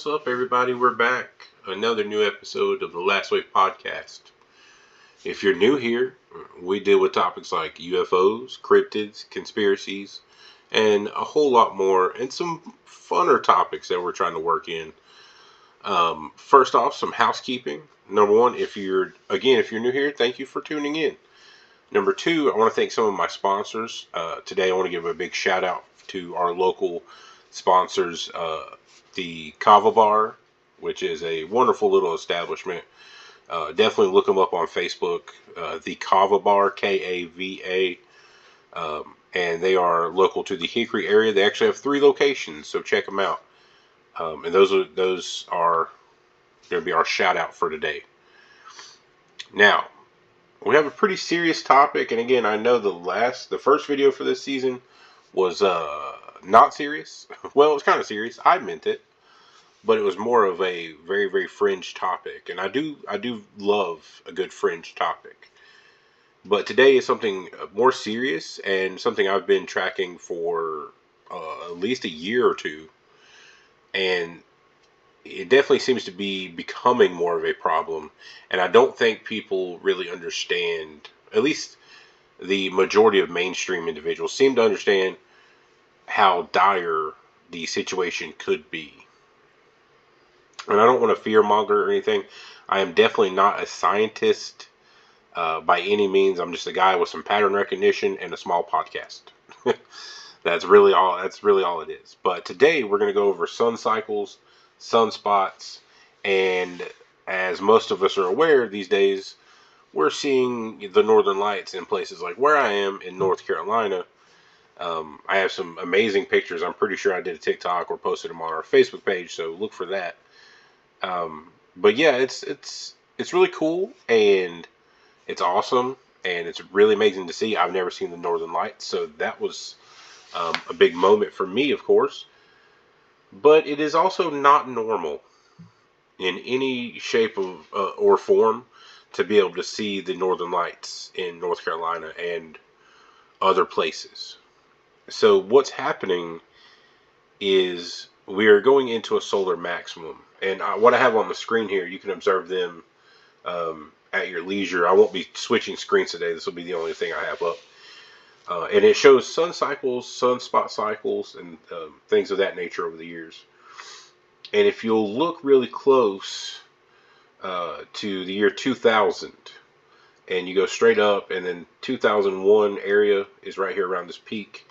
What's up, everybody? We're back. Another new episode of the Last Wave podcast. If you're new here, we deal with topics like UFOs, cryptids, conspiracies, and a whole lot more, and some funner topics that we're trying to work in. First off, some housekeeping. Number one, if you're new here, thank you for tuning in. Number two, I want to thank some of my sponsors. Today, I want to give a big shout out to our local sponsors, the Kava Bar, which is a wonderful little establishment. Definitely look them up on Facebook. The Kava Bar, Kava, and they are local to the Hickory area. They actually have 3 locations, so check them out. And those are going to be our shout out for today. Now, we have a pretty serious topic, and again, I know the first video for this season was not serious. Well, it was kind of serious. I meant it, but it was more of a very, very fringe topic, and I do love a good fringe topic. But today is something more serious and something I've been tracking for at least a year or two, and it definitely seems to be becoming more of a problem, and I don't think people really understand, at least the majority of mainstream individuals seem to understand how dire the situation could be. And I don't want to fearmonger or anything. I am definitely not a scientist by any means. I'm just a guy with some pattern recognition and a small podcast. That's really all it is. But today we're going to go over sun cycles, sunspots, and as most of us are aware these days, we're seeing the northern lights in places like where I am in North Carolina. I have some amazing pictures. I'm pretty sure I did a TikTok or posted them on our Facebook page, so look for that. But yeah, it's really cool, and it's awesome, and it's really amazing to see. I've never seen the northern lights, so that was a big moment for me, of course. But it is also not normal in any shape of or form to be able to see the northern lights in North Carolina and other places. So what's happening is we are going into a solar maximum. And what I have on the screen here, you can observe them at your leisure. I won't be switching screens today. This will be the only thing I have up. And it shows sun cycles, sunspot cycles, and things of that nature over the years. And if you'll look really close to the year 2000, and you go straight up, and then 2001 area is right here around this peak.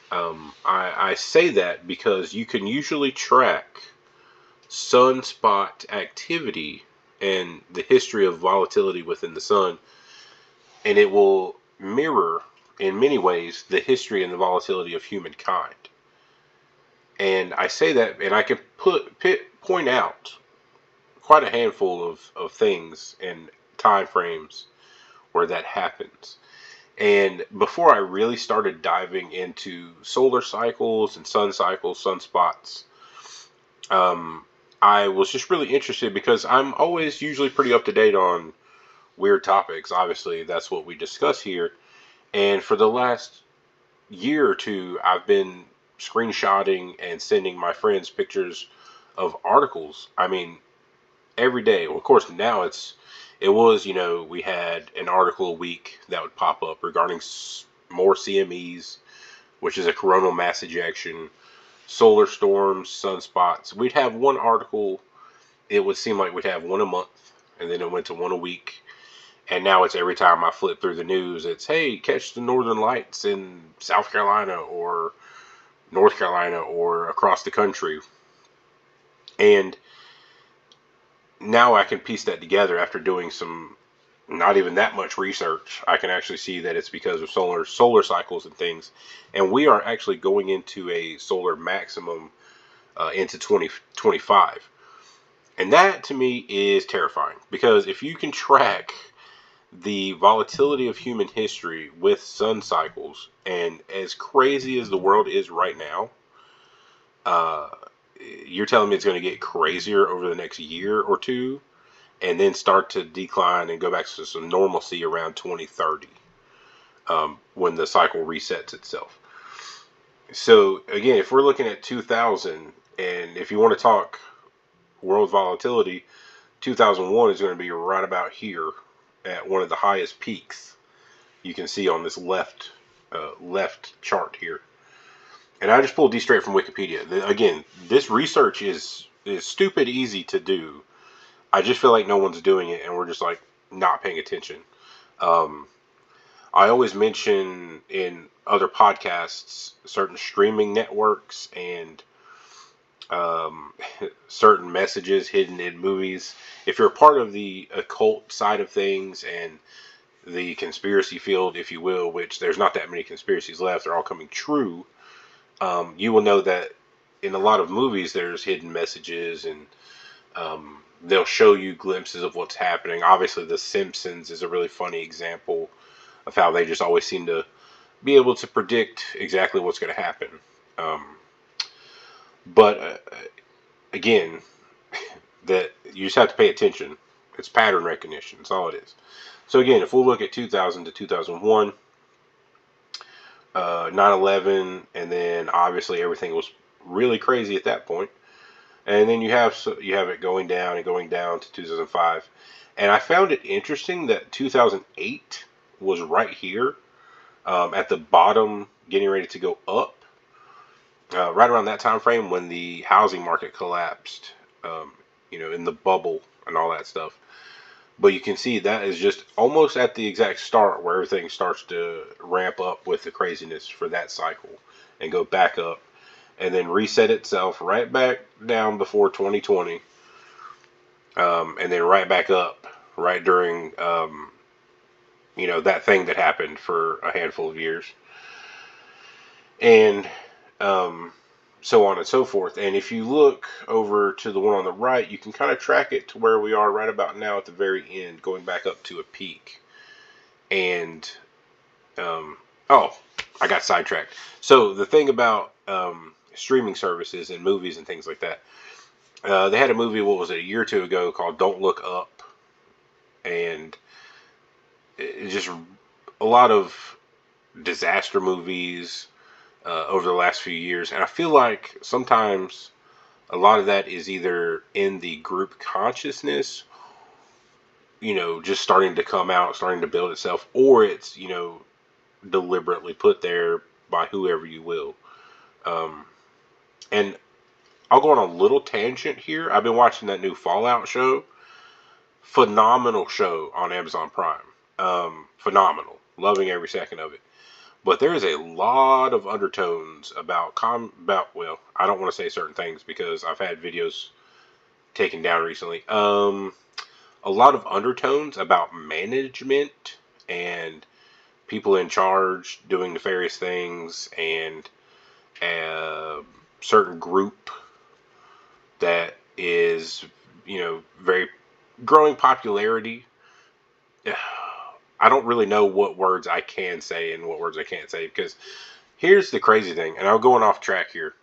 I say that because you can usually track sunspot activity and the history of volatility within the sun, and it will mirror in many ways the history and the volatility of humankind. And I say that, and I can point out quite a handful of things and time frames where that happens. And before I really started diving into solar cycles and sun cycles, sunspots, I was just really interested because I'm always usually pretty up to date on weird topics. Obviously, that's what we discuss here. And for the last year or two, I've been screenshotting and sending my friends pictures of articles. I mean, every day. Well, of course, now it was, we had an article a week that would pop up regarding more CMEs, which is a coronal mass ejection, solar storms, sunspots. We'd have one article. It would seem like we'd have one a month, and then it went to one a week. And now it's every time I flip through the news, it's, hey, catch the northern lights in South Carolina or North Carolina or across the country. And now I can piece that together after doing some not even that much research. I can actually see that it's because of solar cycles and things. And we are actually going into a solar maximum into 2025. And that to me is terrifying, because if you can track the volatility of human history with sun cycles, and as crazy as the world is right now, you're telling me it's going to get crazier over the next year or two, and then start to decline and go back to some normalcy around 2030, when the cycle resets itself. So again, if we're looking at 2000, and if you want to talk world volatility, 2001 is going to be right about here at one of the highest peaks you can see on this left chart here. And I just pulled these straight from Wikipedia. Again, this research is stupid easy to do. I just feel like no one's doing it, and we're just like not paying attention. I always mention in other podcasts certain streaming networks and certain messages hidden in movies. If you're a part of the occult side of things and the conspiracy field, if you will, which there's not that many conspiracies left, they're all coming true, you will know that in a lot of movies there's hidden messages, and they'll show you glimpses of what's happening. Obviously, The Simpsons is a really funny example of how they just always seem to be able to predict exactly what's going to happen. But again, that you just have to pay attention. It's pattern recognition. That's all it is. So again, if we'll look at 2000 to 2001, 9/11, and then obviously everything was really crazy at that point. And then you have it going down and going down to 2005. And I found it interesting that 2008 was right here at the bottom, getting ready to go up. Right around that time frame when the housing market collapsed, in the bubble and all that stuff. But you can see that is just almost at the exact start where everything starts to ramp up with the craziness for that cycle and go back up and then reset itself right back down before 2020, and then right back up right during, that thing that happened for a handful of years. And so on and so forth. And if you look over to the one on the right, you can kind of track it to where we are right about now at the very end, going back up to a peak. And, I got sidetracked. So the thing about streaming services and movies and things like that, they had a movie, what was it, a year or two ago called Don't Look Up. And it just a lot of disaster movies over the last few years. And I feel like sometimes a lot of that is either in the group consciousness, just starting to come out, starting to build itself, or it's, deliberately put there by whoever you will. And I'll go on a little tangent here. I've been watching that new Fallout show. Phenomenal show on Amazon Prime. Phenomenal. Loving every second of it. But there is a lot of undertones about, I don't want to say certain things because I've had videos taken down recently. A lot of undertones about management and people in charge doing nefarious things, and a certain group that is, very growing popularity. I don't really know what words I can say and what words I can't say, because here's the crazy thing, and I'm going off track here.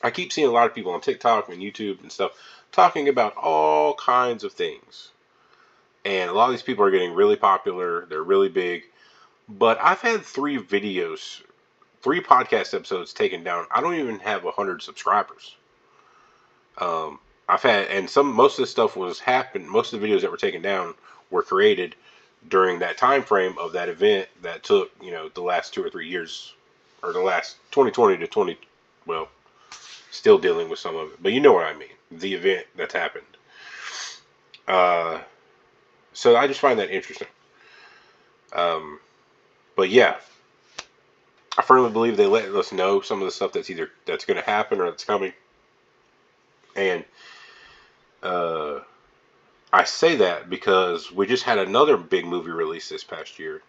I keep seeing a lot of people on TikTok and YouTube and stuff talking about all kinds of things. And a lot of these people are getting really popular. They're really big. But I've had 3 podcast episodes taken down. I don't even have 100 subscribers. Most of this stuff most of the videos that were taken down were created during that time frame of that event that took, the last 2 or 3 years, or the last 2020 to still dealing with some of it, but you know what I mean, the event that's happened. So I just find that interesting. But yeah, I firmly believe they let us know some of the stuff that's going to happen or that's coming. And, I say that because we just had another big movie release this past year,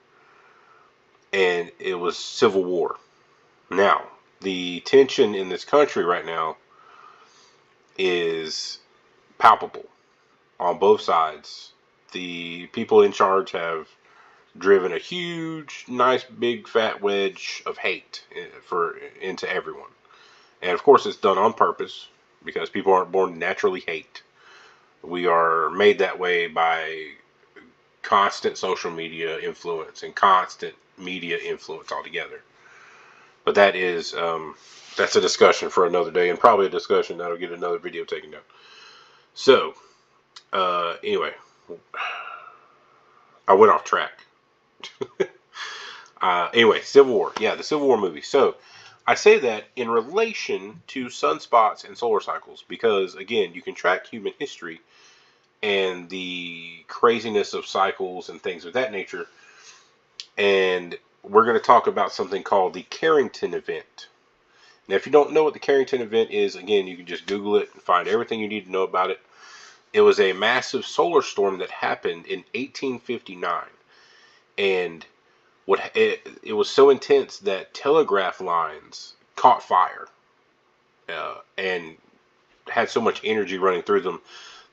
and it was Civil War. Now, the tension in this country right now is palpable on both sides. The people in charge have driven a huge, nice, big, fat wedge of hate into everyone. And of course, it's done on purpose, because people aren't born to naturally hate. We are made that way by constant social media influence and constant media influence altogether. But that is, that's a discussion for another day, and probably a discussion that'll get another video taken down. So, anyway, I went off track. Anyway, Civil War. Yeah, the Civil War movie. So, I say that in relation to sunspots and solar cycles because, again, you can track human history and the craziness of cycles and things of that nature. And we're going to talk about something called the Carrington Event. Now, if you don't know what the Carrington Event is, again, you can just Google it and find everything you need to know about it. It was a massive solar storm that happened in 1859. And it was so intense that telegraph lines caught fire and had so much energy running through them,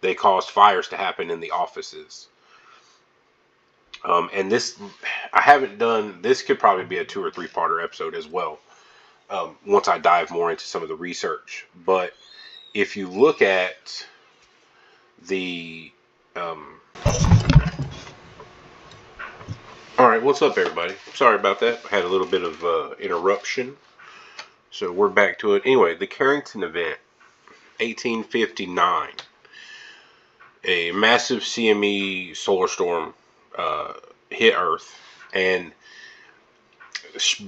they caused fires to happen in the offices. And this, I haven't done, this could probably be a 2 or 3-parter episode as well, once I dive more into some of the research. But if you look at the, all right, what's up, everybody? Sorry about that. I had a little bit of interruption. So we're back to it. Anyway, the Carrington Event, 1859. A massive CME solar storm hit Earth and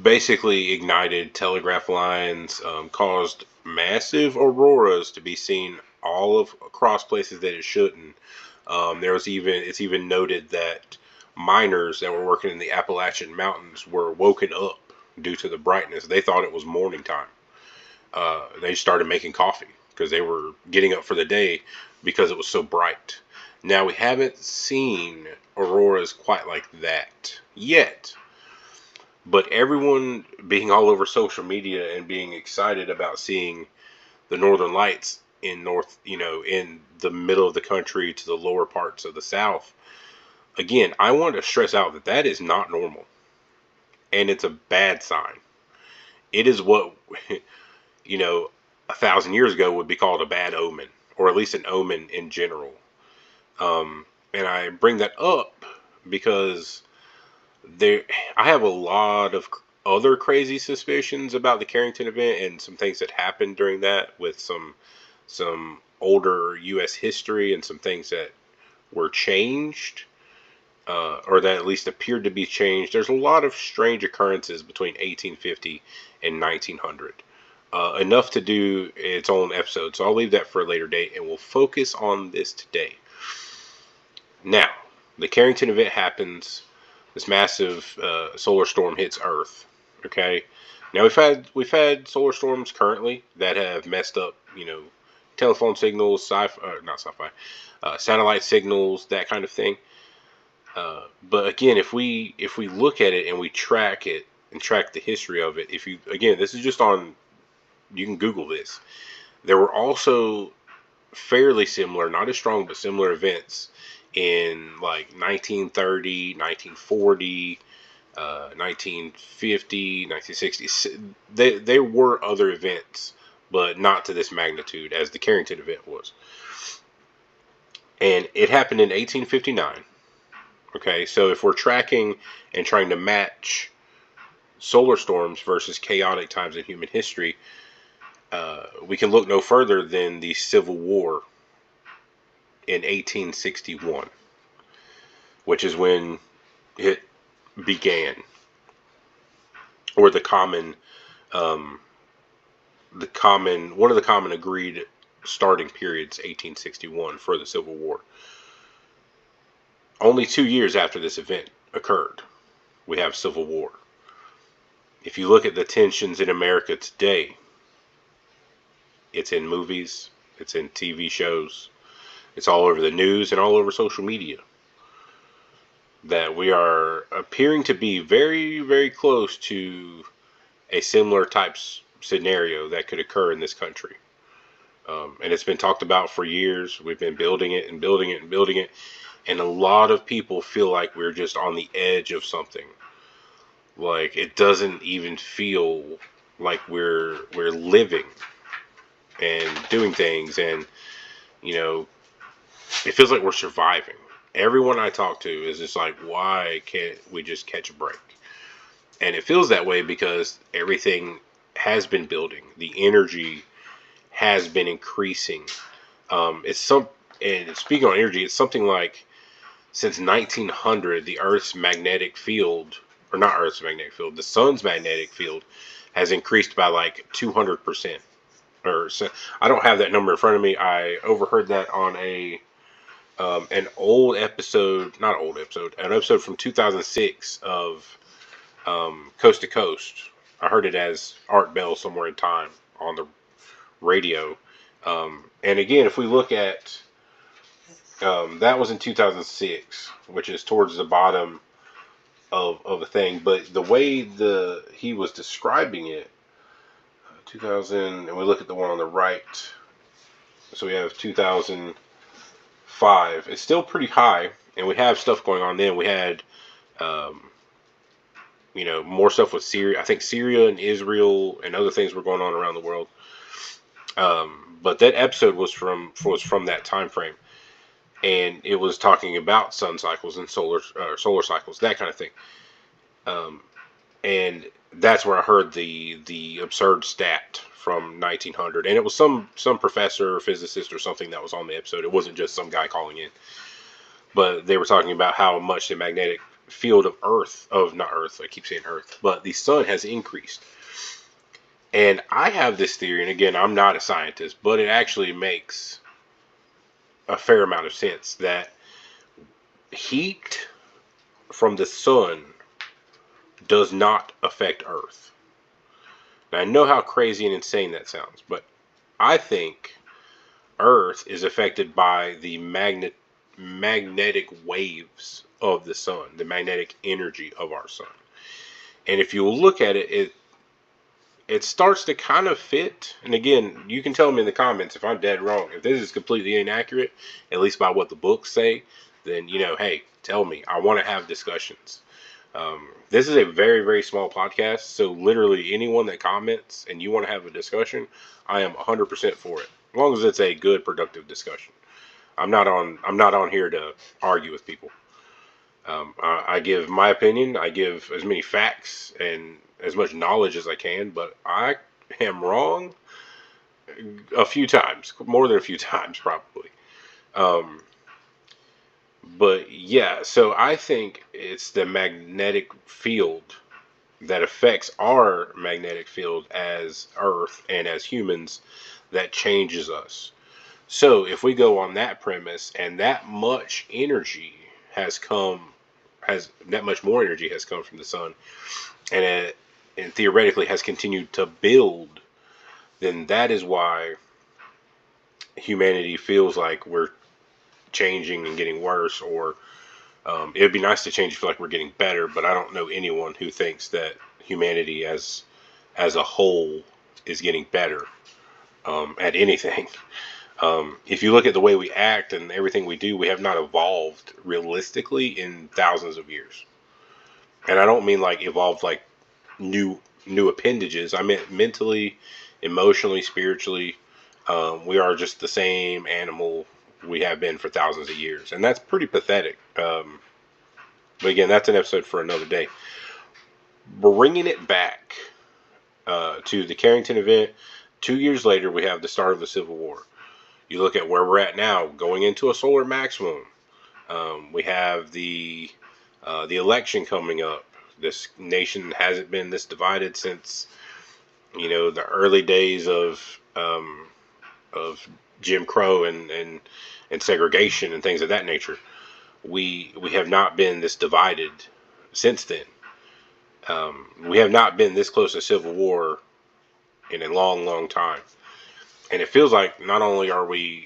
basically ignited telegraph lines, caused massive auroras to be seen all across places that it shouldn't. It's even noted that miners that were working in the Appalachian Mountains were woken up due to the brightness. They thought it was morning time. They started making coffee because they were getting up for the day because it was so bright. Now, we haven't seen auroras quite like that yet, but everyone being all over social media and being excited about seeing the northern lights in in the middle of the country to the lower parts of the South. Again, I want to stress out that that is not normal, and it's a bad sign. It is what, 1,000 years ago would be called a bad omen, or at least an omen in general. And I bring that up because I have a lot of other crazy suspicions about the Carrington Event and some things that happened during that with some older U.S. history and some things that were changed, or that at least appeared to be changed. There's a lot of strange occurrences between 1850 and 1900. Enough to do its own episode, so I'll leave that for a later date, and we'll focus on this today. Now, the Carrington Event happens. This massive solar storm hits Earth. Okay. Now we've had solar storms currently that have messed up, telephone signals, satellite signals, that kind of thing. But again, if we look at it and we track it and track the history of it, this is just on, you can Google this. There were also fairly similar, not as strong, but similar events in like 1930, 1940, 1950, 1960. There were other events, but not to this magnitude as the Carrington Event was. And it happened in 1859. Okay, so if we're tracking and trying to match solar storms versus chaotic times in human history, we can look no further than the Civil War in 1861, which is when it began, or one of the common agreed starting periods, 1861, for the Civil War. Only 2 years after this event occurred, we have Civil War. If you look at the tensions in America today, it's in movies, it's in TV shows, it's all over the news and all over social media, that we are appearing to be very, very close to a similar type scenario that could occur in this country. And it's been talked about for years. We've been building it and building it and building it. And a lot of people feel like we're just on the edge of something. Like, it doesn't even feel like we're living and doing things, and it feels like we're surviving. Everyone I talk to is just like, why can't we just catch a break? And it feels that way because everything has been building. The energy has been increasing. and speaking on energy, it's something like since 1900, the Earth's magnetic field, or not Earth's magnetic field, the sun's magnetic field has increased by like 200%. Or so, I don't have that number in front of me. I overheard that on an old episode, not old episode, an episode from 2006 of Coast to Coast. I heard it as Art Bell somewhere in time on the radio. And again, if we look at that was in 2006, which is towards the bottom of a thing. But the way he was describing it, 2000, and we look at the one on the right. So we have 2005. It's still pretty high, and we have stuff going on then. We had, more stuff with Syria. I think Syria and Israel and other things were going on around the world. But that episode was from that time frame, and it was talking about sun cycles and solar cycles, that kind of thing. And that's where I heard the absurd stat from 1900, and it was some professor or physicist or something that was on the episode. It wasn't just some guy calling in, but they were talking about how much the magnetic field of not Earth, I keep saying Earth, but the sun has increased. And I have this theory, and again, I'm not a scientist, but it actually makes a fair amount of sense that heat from the sun does not affect Earth. Now, I know how crazy and insane that sounds, but I think Earth is affected by the magnetic waves of the sun, the magnetic energy of our sun. And if you look at it, it starts to kind of fit. And again, you can tell me in the comments if I'm dead wrong. If this is completely inaccurate, at least by what the books say, then, hey, tell me. I want to have discussions. This is a very, very small podcast, so literally anyone that comments and you want to have a discussion, I am 100% for it. As long as it's a good, productive discussion. I'm not on here to argue with people. I give my opinion. I give as many facts and as much knowledge as I can, but I am wrong a few times, more than a few times probably. But yeah, so I think it's the magnetic field that affects our magnetic field as Earth and as humans that changes us. So if we go on that premise, and that much energy that much more energy has come from the sun, and theoretically has continued to build, then that is why humanity feels like we're changing and getting worse, or it would be nice to change and feel like we're getting better, but I don't know anyone who thinks that humanity as a whole is getting better at anything. If you look at the way we act and everything we do, we have not evolved realistically in thousands of years. And I don't mean like evolved like new appendages. I meant mentally, emotionally, spiritually. We are just the same animal we have been for thousands of years, and that's pretty pathetic. But again, that's an episode for another day. Bringing it back to the Carrington Event, 2 years later, we have the start of the Civil War. You look at where we're at now, going into a solar maximum. We have the election coming up. This nation hasn't been this divided since the early days of Jim Crow and segregation and things of that nature. We have not been this divided since then. We have not been this close to civil war in a long, long time. And it feels like not only are we,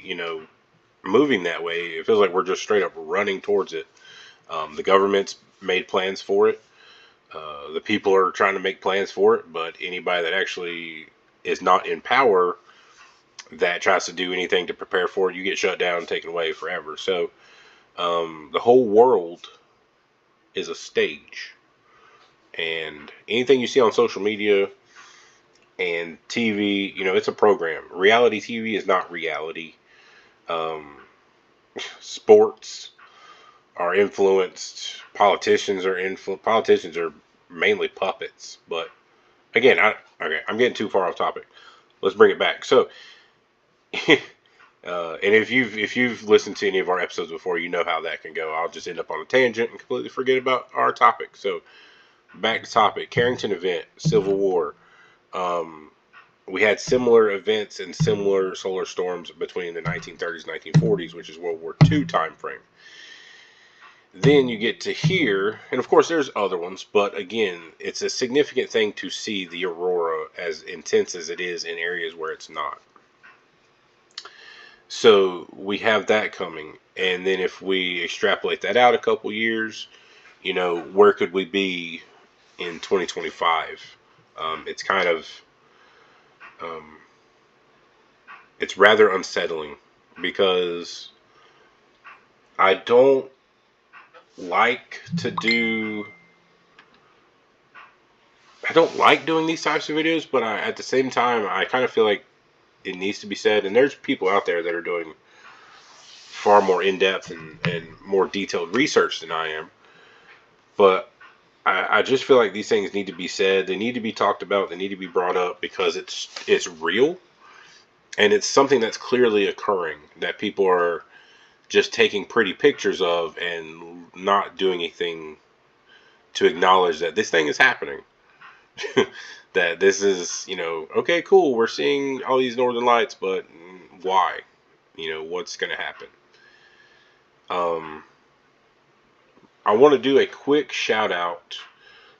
moving that way, it feels like we're just straight up running towards it. The government's made plans for it. The people are trying to make plans for it, but anybody that actually is not in power that tries to do anything to prepare for it, you get shut down and taken away forever. So the whole world is a stage. And anything you see on social media and TV, it's a program. Reality TV is not reality. Sports are influenced. Politicians are mainly puppets. But again, I'm getting too far off topic. Let's bring it back. So And if you've listened to any of our episodes before, you know how that can go. I'll just end up on a tangent and completely forget about our topic. So back to topic: Carrington Event, Civil War. Um, we had similar events and similar solar storms between the 1930s and 1940s, which is World War II time frame. Then you get to here, and of course there's other ones, but again, it's a significant thing to see the aurora as intense as it is in areas where it's not. So we have that coming, and then if we extrapolate that out a couple years, where could we be in 2025? It's kind of um, it's rather unsettling because I don't like to do. I don't like doing these types of videos, but at the same time, I kind of feel like it needs to be said. And there's people out there that are doing far more in-depth and more detailed research than I am. But I just feel like these things need to be said. They need to be talked about. They need to be brought up because it's real. And it's something that's clearly occurring that people are just taking pretty pictures of and not doing anything to acknowledge that this thing is happening. That this is, okay, cool, we're seeing all these northern lights, but why? What's going to happen? I want to do a quick shout out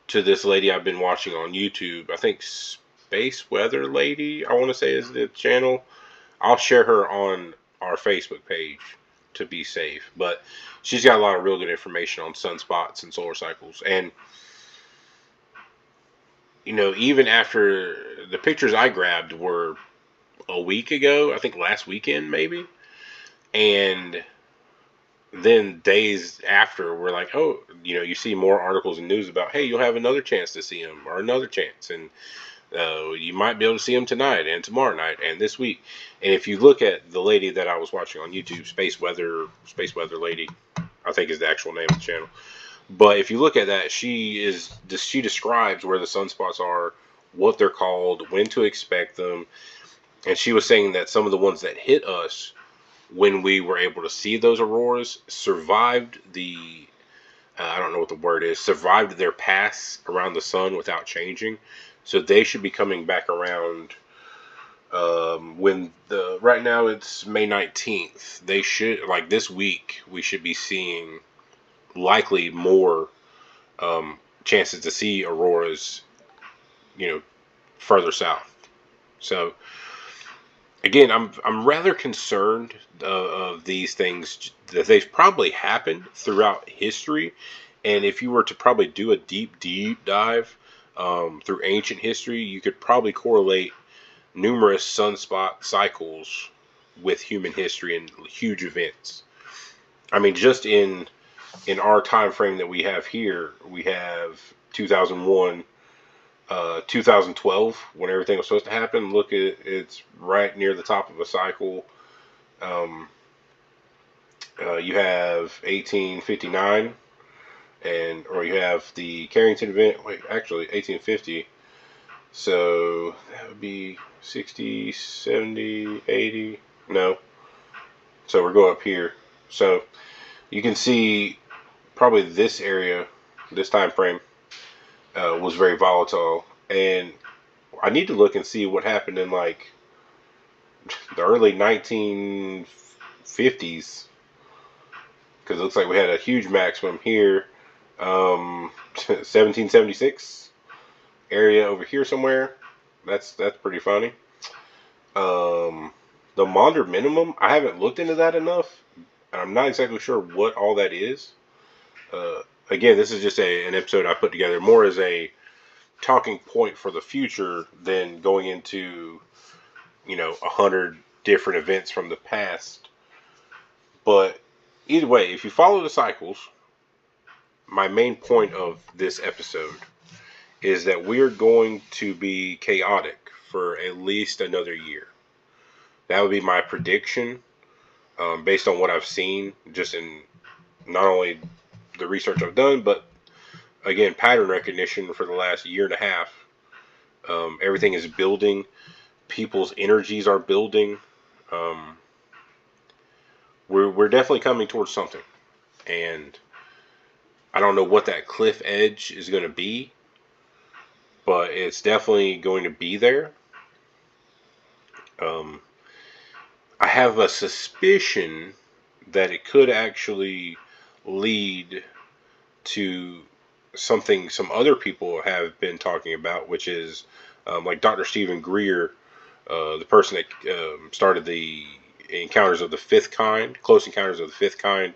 to this lady I've been watching on YouTube. I think Space Weather Lady, I want to say, is the channel. I'll share her on our Facebook page to be safe. But she's got a lot of real good information on sunspots and solar cycles. And, even after the pictures I grabbed were a week ago, I think last weekend maybe. And then days after, we're like, oh, you see more articles and news about, hey, you'll have another chance to see them or another chance. And you might be able to see them tonight and tomorrow night and this week. And if you look at the lady that I was watching on YouTube, Space Weather Lady, I think is the actual name of the channel. But if you look at that, she describes where the sunspots are, what they're called, when to expect them. And she was saying that some of the ones that hit us when we were able to see those auroras survived I don't know what the word is, survived their pass around the sun without changing. So they should be coming back around right now it's May 19th. They should, like this week, we should be seeing likely more chances to see auroras, further south. So again, I'm rather concerned of these things that they've probably happened throughout history, and if you were to probably do a deep dive through ancient history, you could probably correlate numerous sunspot cycles with human history and huge events. I mean, just in our time frame that we have here, we have 2001. 2012, when everything was supposed to happen. Look, it's right near the top of a cycle. You have 1859, or you have the Carrington Event. Wait, actually, 1850. So that would be 60, 70, 80. No. So we're going up here. So you can see probably this area, this time frame, was very volatile, and I need to look and see what happened in like the early 1950s, because it looks like we had a huge maximum here, 1776 area over here somewhere. That's pretty funny. The Maunder minimum, I haven't looked into that enough, and I'm not exactly sure what all that is. Again, this is just an episode I put together more as a talking point for the future than going into 100 different events from the past. But either way, if you follow the cycles, my main point of this episode is that we're going to be chaotic for at least another year. That would be my prediction, based on what I've seen, just in not only the research I've done, but again, pattern recognition for the last year and a half. Everything is building. People's energies are building. we're definitely coming towards something, and I don't know what that cliff edge is going to be, but it's definitely going to be there. Um, I have a suspicion that it could actually lead to something some other people have been talking about, which is like Dr. Stephen Greer, the person that started the Encounters of the Fifth Kind, Close Encounters of the Fifth Kind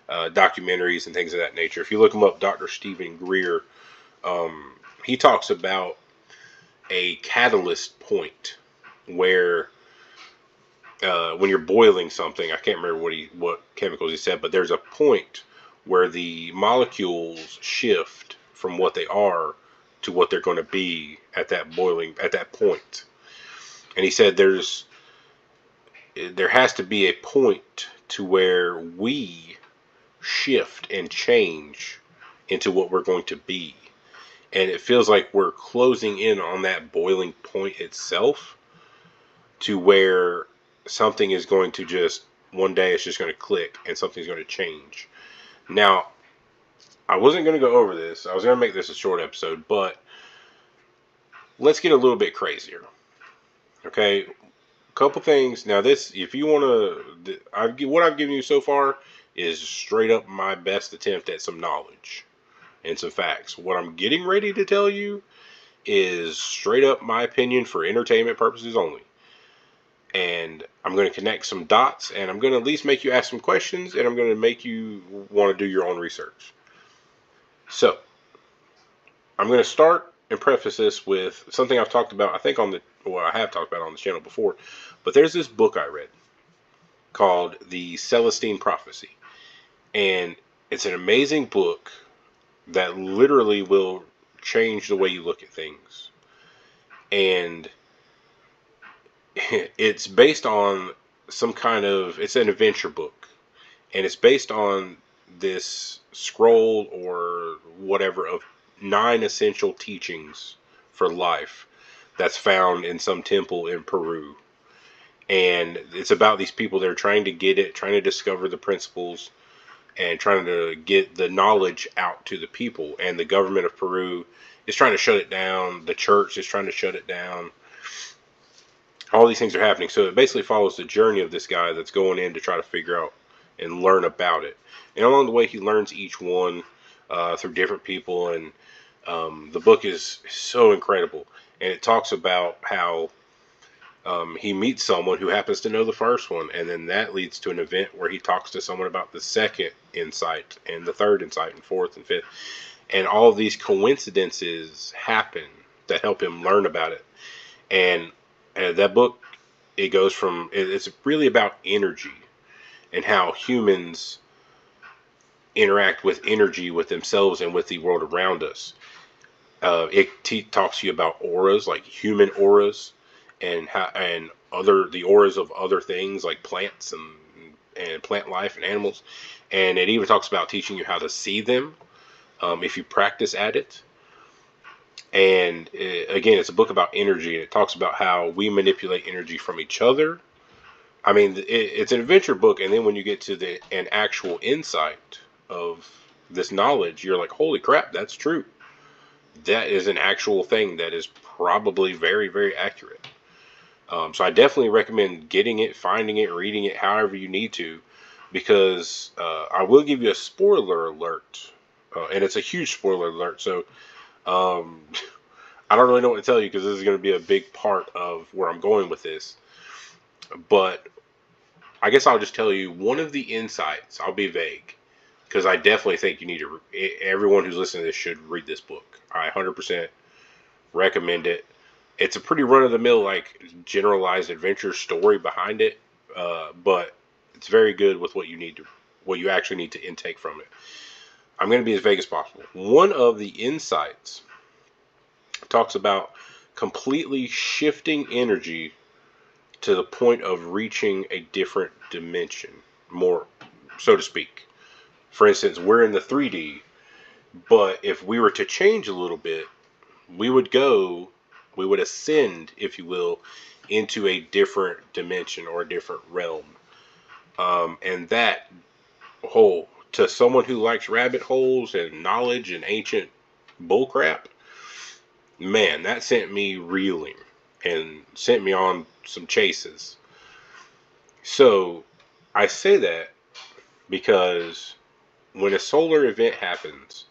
documentaries and things of that nature. If you look him up, Dr. Stephen Greer, he talks about a catalyst point where when you're boiling something, I can't remember what chemicals he said, but there's a point where the molecules shift from what they are to what they're going to be at that point. And he said there has to be a point to where we shift and change into what we're going to be. And it feels like we're closing in on that boiling point itself, to where something is going to just, one day it's just going to click and something's going to change. Now, I wasn't going to go over this. I was going to make this a short episode, but let's get a little bit crazier. Okay, a couple things. Now, this, if you want to, what I've given you so far is straight up my best attempt at some knowledge and some facts. What I'm getting ready to tell you is straight up my opinion for entertainment purposes only. And I'm going to connect some dots, and I'm going to at least make you ask some questions, and I'm going to make you want to do your own research. So, I'm going to start and preface this with something I've talked about, I think I have talked about on the channel before, but there's this book I read called The Celestine Prophecy. And it's an amazing book that literally will change the way you look at things. And it's based on it's an adventure book, and it's based on this scroll or whatever of 9 essential teachings for life that's found in some temple in Peru. And it's about these people that are trying to discover the principles and trying to get the knowledge out to the people. And the government of Peru is trying to shut it down. The church is trying to shut it down. All these things are happening. So it basically follows the journey of this guy that's going in to try to figure out and learn about it. And along the way, he learns each one through different people. And the book is so incredible. And it talks about how he meets someone who happens to know the first one. And then that leads to an event where he talks to someone about the second insight and the third insight and fourth and fifth. And all of these coincidences happen that help him learn about it. And that book, it's really about energy and how humans interact with energy, with themselves and with the world around us. It talks to you about auras, like human auras, and the auras of other things like plants and plant life and animals. And it even talks about teaching you how to see them if you practice at it. And again, it's a book about energy, and it talks about how we manipulate energy from each other. I mean, it's an adventure book, and then when you get to an actual insight of this knowledge, you're like, holy crap, that's true. That is an actual thing that is probably very, very accurate. So I definitely recommend getting it, finding it, reading it, however you need to, because I will give you a spoiler alert, and it's a huge spoiler alert, so I don't really know what to tell you because this is going to be a big part of where I'm going with this. But I guess I'll just tell you one of the insights. I'll be vague because I definitely think everyone who's listening to this should read this book. I 100% recommend it. It's a pretty run-of-the-mill, like, generalized adventure story behind it, but it's very good with what you actually need to intake from it. I'm going to be as vague as possible. One of the insights talks about completely shifting energy to the point of reaching a different dimension, more so to speak. For instance, we're in the 3D, but if we were to change a little bit, we would ascend, if you will, into a different dimension or a different realm. And that hole, to someone who likes rabbit holes and knowledge and ancient bullcrap, man, that sent me reeling and sent me on some chases. So I say that because when a solar event happens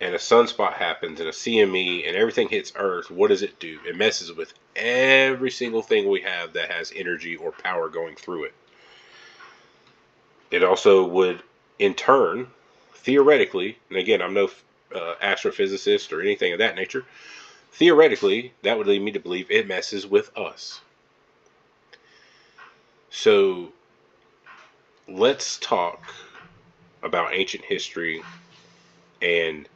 and a sunspot happens and a CME and everything hits Earth, what does it do? It messes with every single thing we have that has energy or power going through it. It also would, in turn, theoretically, and again, I'm no astrophysicist or anything of that nature, theoretically, that would lead me to believe it messes with us. So let's talk about ancient history and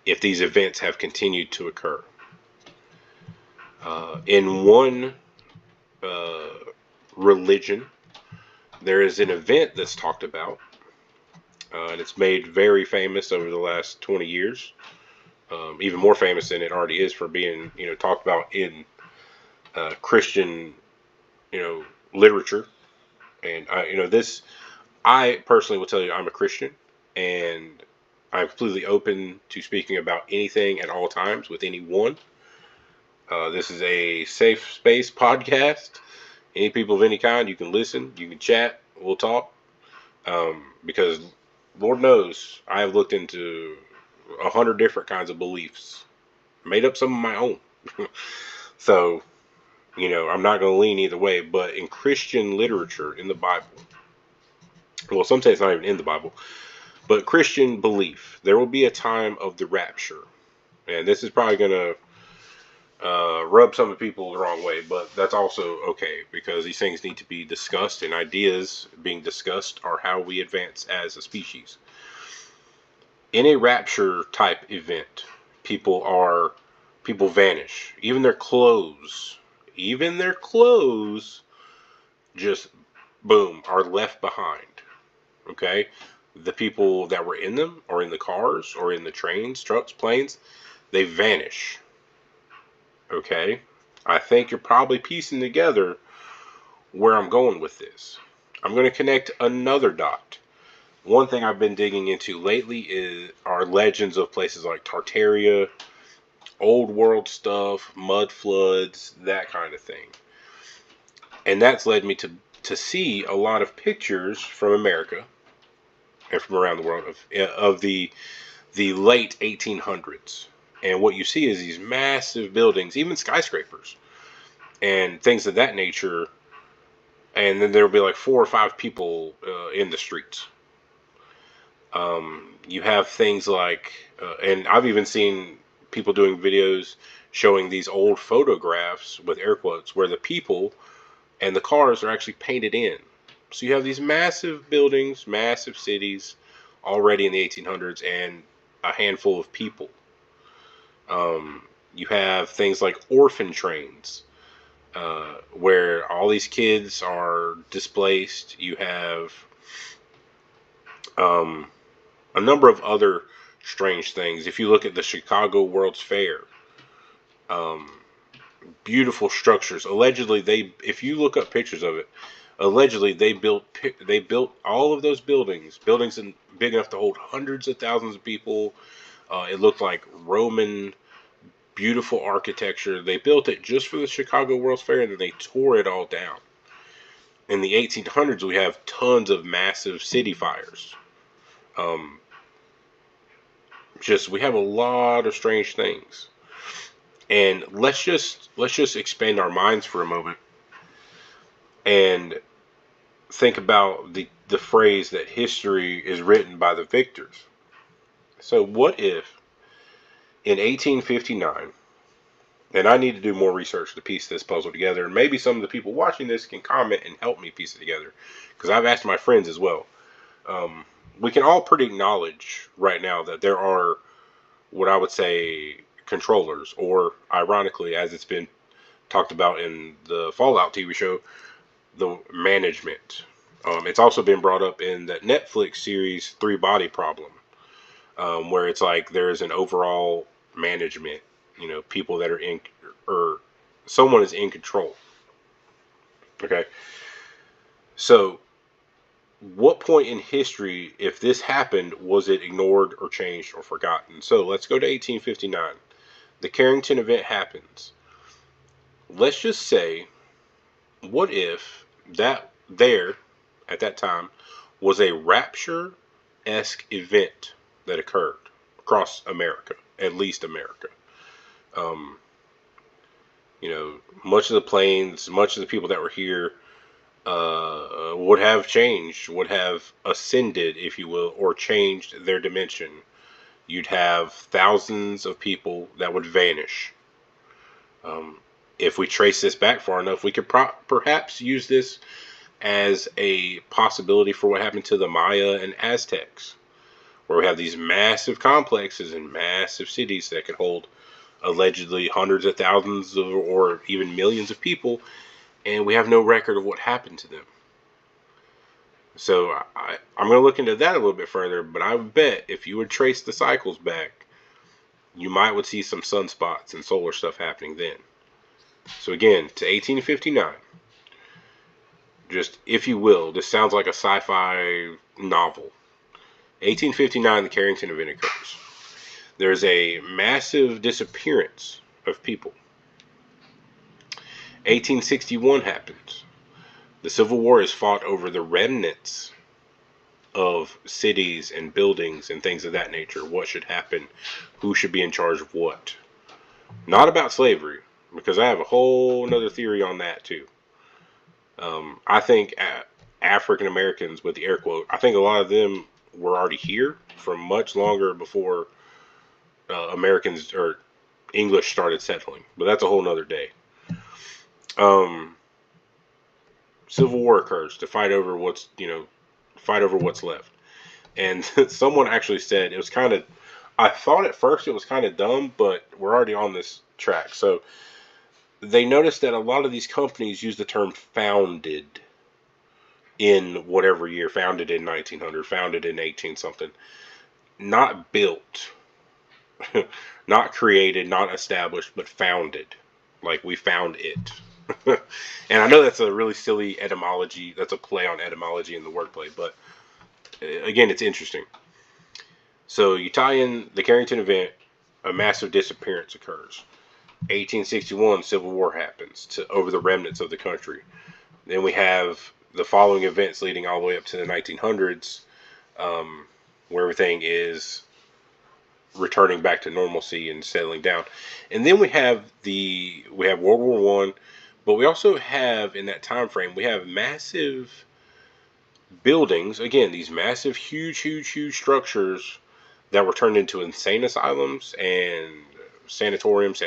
if these events have continued to occur. In one religion, there is an event that's talked about, and it's made very famous over the last 20 years. Even more famous than it already is for being, talked about in Christian, literature. And I personally will tell you, I'm a Christian, and I'm completely open to speaking about anything at all times with anyone. This is a safe space podcast. Any people of any kind, you can listen, you can chat, we'll talk. Because Lord knows I have looked into 100 different kinds of beliefs, made up some of my own. So, I'm not going to lean either way. But in Christian literature, in the Bible, well, some say it's not even in the Bible, but Christian belief, there will be a time of the rapture. And this is probably going to rub some of the people the wrong way, but that's also okay because these things need to be discussed, and ideas being discussed are how we advance as a species. In a rapture type event, people vanish. Even their clothes just boom are left behind. Okay? The people that were in them or in the cars or in the trains, trucks, planes, they vanish. Okay? I think you're probably piecing together where I'm going with this. I'm going to connect another dot. One thing I've been digging into lately are legends of places like Tartaria, old world stuff, mud floods, that kind of thing. And that's led me to see a lot of pictures from America and from around the world of the late 1800s. And what you see is these massive buildings, even skyscrapers, and things of that nature. And then there will be like 4 or 5 people in the streets. You have things like, and I've even seen people doing videos showing these old photographs with air quotes where the people and the cars are actually painted in. So you have these massive buildings, massive cities already in the 1800s and a handful of people. You have things like orphan trains, where all these kids are displaced. You have a number of other strange things. If you look at the Chicago World's Fair, beautiful structures. Allegedly, if you look up pictures of it, allegedly they built all of those buildings big enough to hold hundreds of thousands of people. It looked like Roman, beautiful architecture. They built it just for the Chicago World's Fair, and then they tore it all down. In the 1800s, we have tons of massive city fires. We have a lot of strange things. And let's just expand our minds for a moment and think about the phrase that history is written by the victors. So what if in 1859, and I need to do more research to piece this puzzle together, and maybe some of the people watching this can comment and help me piece it together, because I've asked my friends as well. We can all pretty acknowledge right now that there are what I would say controllers, or ironically, as it's been talked about in the Fallout TV show, the management. It's also been brought up in that Netflix series Three Body Problem, where it's like there's an overall management, people that are in, or someone is in control. Okay. So what point in history, if this happened, was it ignored or changed or forgotten? So let's go to 1859. The Carrington Event happens. Let's just say, what if that there, at that time, was a rapture-esque event that occurred across America, at least America? Um, much of the planes, much of the people that were here would have changed, would have ascended, if you will, or changed their dimension. You'd have thousands of people that would vanish. If we trace this back far enough, we could perhaps use this as a possibility for what happened to the Maya and Aztecs, where we have these massive complexes and massive cities that could hold allegedly hundreds of thousands of, or even millions of people, and we have no record of what happened to them. So I'm going to look into that a little bit further, but I would bet if you would trace the cycles back, you would see some sunspots and solar stuff happening then. So again, to 1859, just if you will, this sounds like a sci-fi novel. 1859, the Carrington Event occurs. There's a massive disappearance of people. 1861 happens. The Civil War is fought over the remnants of cities and buildings and things of that nature. What should happen? Who should be in charge of what? Not about slavery, because I have a whole another theory on that too. I think African Americans, with the air quote, I think a lot of them were already here from much longer before Americans or English started settling. But that's a whole nother day. Civil War occurs to fight over what's left. And someone actually said it was kind of, I thought at first it was kind of dumb, but we're already on this track. So they noticed that a lot of these companies use the term founded in whatever year, founded in 1900, founded in 18 something, not built, not created, not established, but founded. Like we found it. And I know that's a really silly etymology. That's a play on etymology in the wordplay, but again, it's interesting. So you tie in the Carrington Event, a massive disappearance occurs. 1861, Civil War happens over the remnants of the country. Then we have the following events leading all the way up to the 1900s, where everything is returning back to normalcy and settling down. And then we have World War One, but we also have in that time frame we have massive buildings. Again, these massive, huge structures that were turned into insane asylums and sanitariums,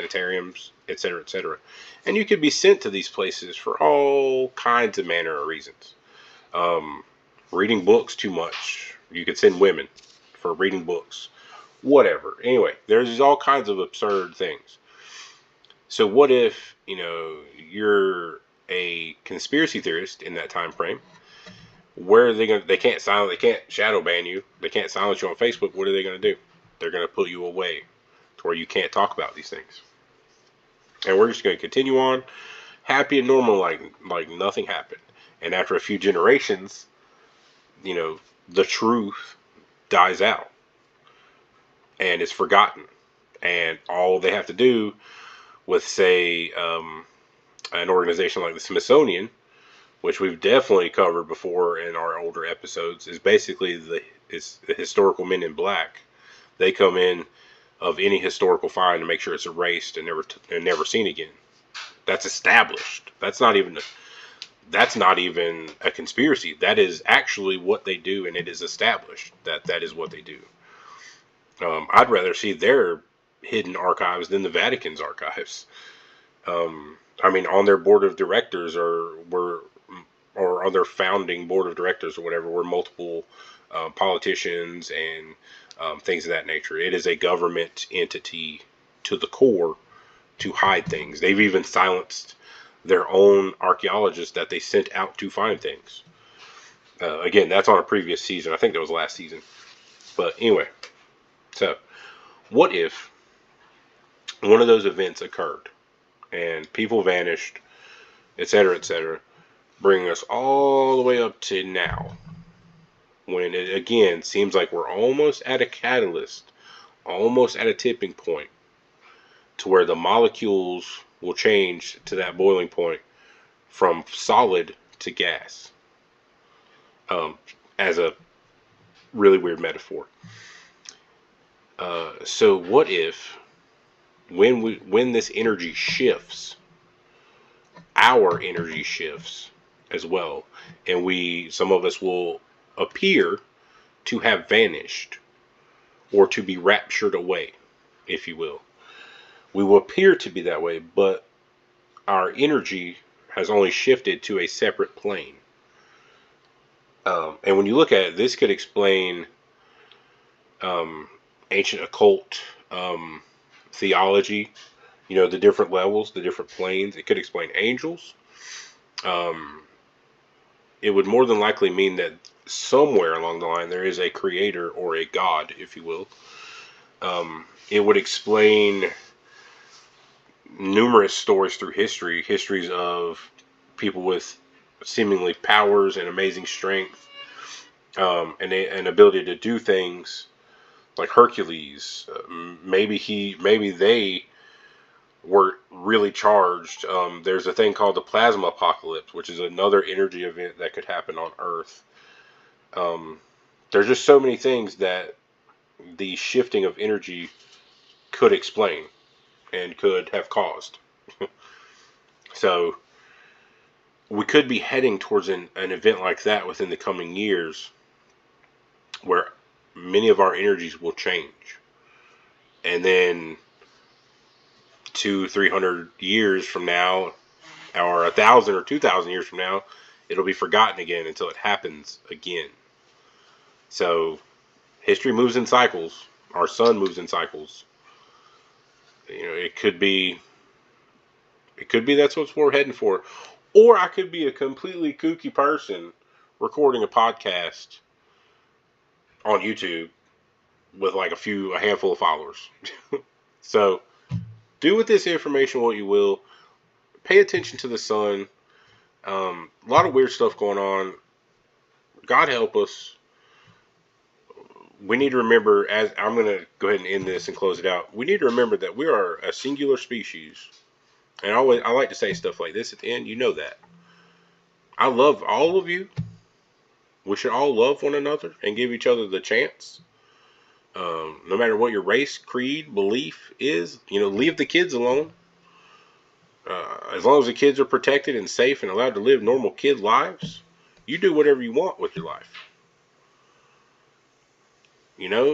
etc., etc. And you could be sent to these places for all kinds of manner of reasons. Reading books too much. You could send women for reading books. Whatever. Anyway, there's all kinds of absurd things. So what if, you're a conspiracy theorist in that time frame? Where are they going to, they can't shadow ban you. They can't silence you on Facebook. What are they going to do? They're going to put you away to where you can't talk about these things. And we're just going to continue on happy and normal like nothing happened. And after a few generations, the truth dies out and is forgotten. And all they have to do with, say, an organization like the Smithsonian, which we've definitely covered before in our older episodes, is basically the historical men in black. They come in of any historical find to make sure it's erased and never seen again. That's established. That's not even a conspiracy. That is actually what they do, and it is established that is what they do. I'd rather see their hidden archives than the Vatican's archives. On their board of directors or on their founding board of directors or whatever were multiple politicians and things of that nature. It is a government entity to the core to hide things. They've even silenced their own archaeologists that they sent out to find things. Again, that's on a previous season. I think that was last season. But anyway, so what if one of those events occurred and people vanished, etc., etc., bringing us all the way up to now? when it again seems like we're almost at a catalyst, almost at a tipping point, to where the molecules will change to that boiling point from solid to gas. As a really weird metaphor. So what if when this energy shifts, our energy shifts as well, and some of us will appear to have vanished or to be raptured away, if you will. We will appear to be that way, but our energy has only shifted to a separate plane. And when you look at it, this could explain ancient occult theology, the different levels, the different planes. It could explain angels. It would more than likely mean that somewhere along the line there is a creator or a god, if you will. It would explain numerous stories through histories of people with seemingly powers and amazing strength, and an ability to do things like Hercules. Maybe they were really charged. There's a thing called the plasma apocalypse, which is another energy event that could happen on Earth. There's just so many things that the shifting of energy could explain and could have caused. So we could be heading towards an event like that within the coming years, where many of our energies will change. And then 200-300 years from now, or 1,000 or 2,000 years from now, it'll be forgotten again until it happens again. So history moves in cycles. Our sun moves in cycles. It could be that's what we're heading for. Or I could be a completely kooky person recording a podcast on YouTube with like a handful of followers. So do with this information what you will. Pay attention to the sun. A lot of weird stuff going on. God help us. We need to remember, as I'm going to go ahead and end this and close it out, we need to remember that we are a singular species. And I like to say stuff like this at the end. You know that. I love all of you. We should all love one another and give each other the chance. No matter what your race, creed, belief is, leave the kids alone. As long as the kids are protected and safe and allowed to live normal kid lives, you do whatever you want with your life.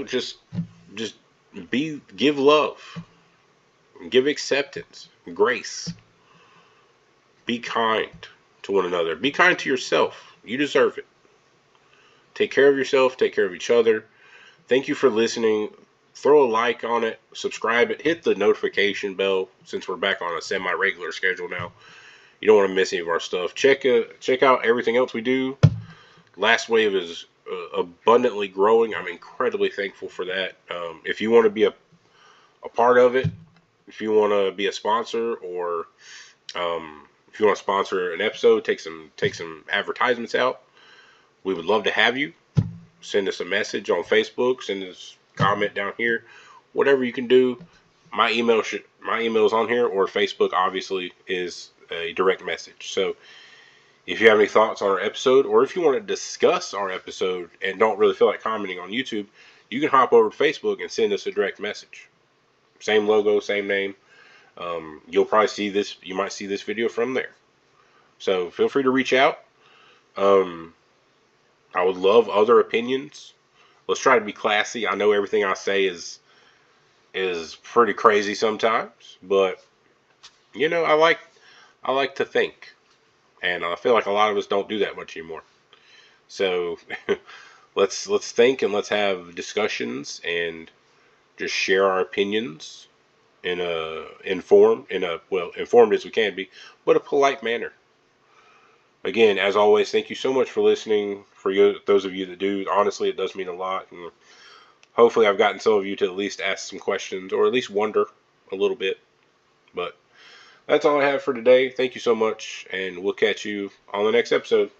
Just give love, give acceptance, grace. Be kind to one another. Be kind to yourself. You deserve it. Take care of yourself. Take care of each other. Thank you for listening. Throw a like on it. Subscribe it. Hit the notification bell since we're back on a semi-regular schedule now. You don't want to miss any of our stuff. Check out everything else we do. Last Wave is abundantly growing. I'm incredibly thankful for that. If you want to be a part of it, if you want to be a sponsor, or if you want to sponsor an episode, take some advertisements out, we would love to have you. Send us a message on Facebook. Send us a comment down here. Whatever you can do. My email is on here, or Facebook obviously is a direct message. So if you have any thoughts on our episode, or if you want to discuss our episode and don't really feel like commenting on YouTube, you can hop over to Facebook and send us a direct message. Same logo, same name. You'll probably see this. You might see this video from there. So feel free to reach out. I would love other opinions. Let's try to be classy. I know everything I say is pretty crazy sometimes, but I like to think, and I feel like a lot of us don't do that much anymore. So let's think, and let's have discussions and just share our opinions informed as we can be, but a polite manner. Again, as always, thank you so much for listening. For those of you that do, honestly, it does mean a lot. And hopefully I've gotten some of you to at least ask some questions, or at least wonder a little bit. But that's all I have for today. Thank you so much, and we'll catch you on the next episode.